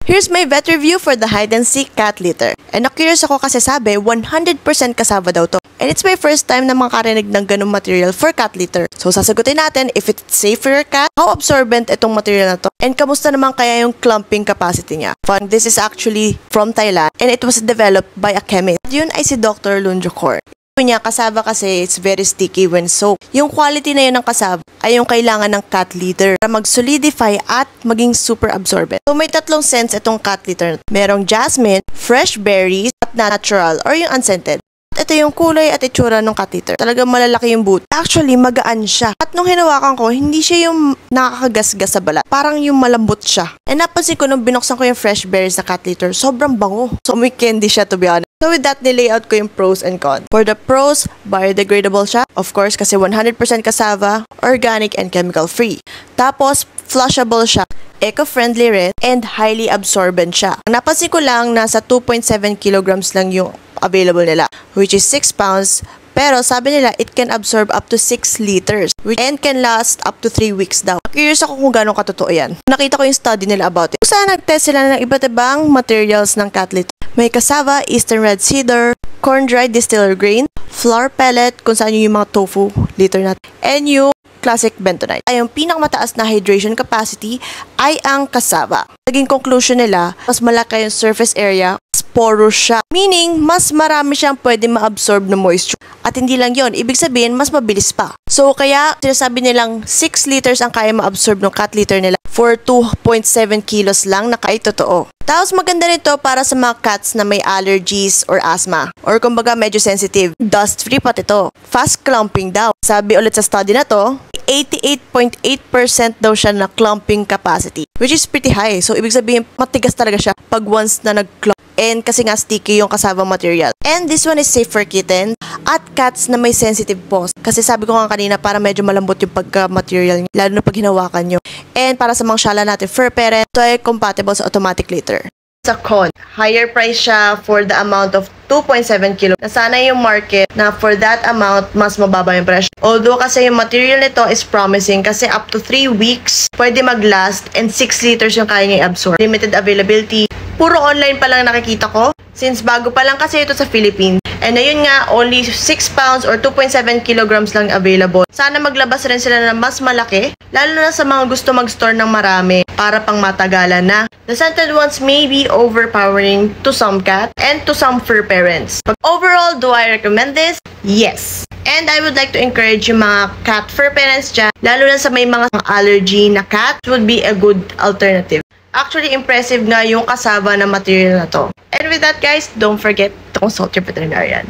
Here's my vet review for the hide and seek cat litter. And na-curious ako kasi sabi 100% cassava daw to. And it's my first time na makarinig ng ganung material for cat litter. So sasagutin natin if it's safe for your cat, how absorbent itong material na to, and kamusta naman kaya yung clumping capacity niya. Fun, this is actually from Thailand and it was developed by a chemist. Yun ay si Dr. Lunjokor. Niya, cassava kasi it's very sticky when soaked. Yung quality na yun ng cassava ay yung kailangan ng cat litter para mag-solidify at maging super absorbent. So may tatlong scents itong cat litter. Merong jasmine, fresh berries, at natural or yung unscented. Ito yung kulay at itsura ng cat litter. Talagang malalaki yung boot. Actually, magaan siya. At nung hinawakan ko, hindi siya yung nakakagasgas sa balat. Parang yung malambot siya. And napansin ko nung binuksan ko yung fresh berries na cat litter, sobrang bango. So may candy siya to be honest. So with that, nilayout ko yung pros and cons. For the pros, biodegradable siya. Of course, kasi 100% cassava, organic and chemical free. Tapos, flushable siya. Eco-friendly rin, and highly absorbent siya. Ang napansin ko lang, nasa 2.7 kilograms lang yung available nila, which is 6 pounds. Pero sabi nila, it can absorb up to 6 liters and can last up to 3 weeks daw. Curious ako kung gano'ng katotoo yan. Nakita ko yung study nila about it. Saan nag-test sila ng iba't ibang materials ng cat litter. May cassava, eastern red cedar, corn-dried distiller grain, flour pellet, kung saan yung mga tofu litter natin, and yung classic bentonite. Ay, yung pinakamataas na hydration capacity ay ang cassava. Naging conclusion nila, mas malaki yung surface area, porous siya. Meaning, mas marami siyang pwede ma-absorb ng moisture. At hindi lang yon, ibig sabihin, mas mabilis pa. So, kaya, sinasabi nilang 6 liters ang kaya ma-absorb ng cat litter nila for 2.7 kilos lang na kaya totoo. Tapos, maganda nito para sa mga cats na may allergies or asthma. Or kumbaga, medyo sensitive. Dust-free pati ito. Fast clumping daw. Sabi ulit sa study na to, 88.8% daw siya na clumping capacity. Which is pretty high. So, ibig sabihin, matigas talaga siya pag once na nag-clump. And kasi nga sticky yung cassava material. And this one is safe for kittens at cats na may sensitive paws. Kasi sabi ko nga kanina, para medyo malambot yung pagka-material niya, lalo na pag hinawakan nyo. And para sa mga shala natin, fur parent, ito ay compatible sa automatic litter. Sa con, higher price siya for the amount of 2.7 kilo. Nasana yung market na for that amount, mas mababa yung presyo. Although kasi yung material nito is promising kasi up to 3 weeks pwede mag-last and 6 liters yung kaya niya i-absorb. Limited availability. Puro online pa lang nakikita ko since bago pa lang kasi ito sa Philippines. And ayun nga, only 6 pounds or 2.7 kilograms lang available. Sana maglabas rin sila na mas malaki, lalo na sa mga gusto mag-store ng marami para pang matagalan na. The scented ones may be overpowering to some cat and to some fur parents. But overall, do I recommend this? Yes. And I would like to encourage yung mga cat fur parents dyan, lalo na sa may mga allergy na cat, would be a good alternative. Actually, impressive nga yung cassava na material na to. And with that guys, don't forget to consult your veterinarian.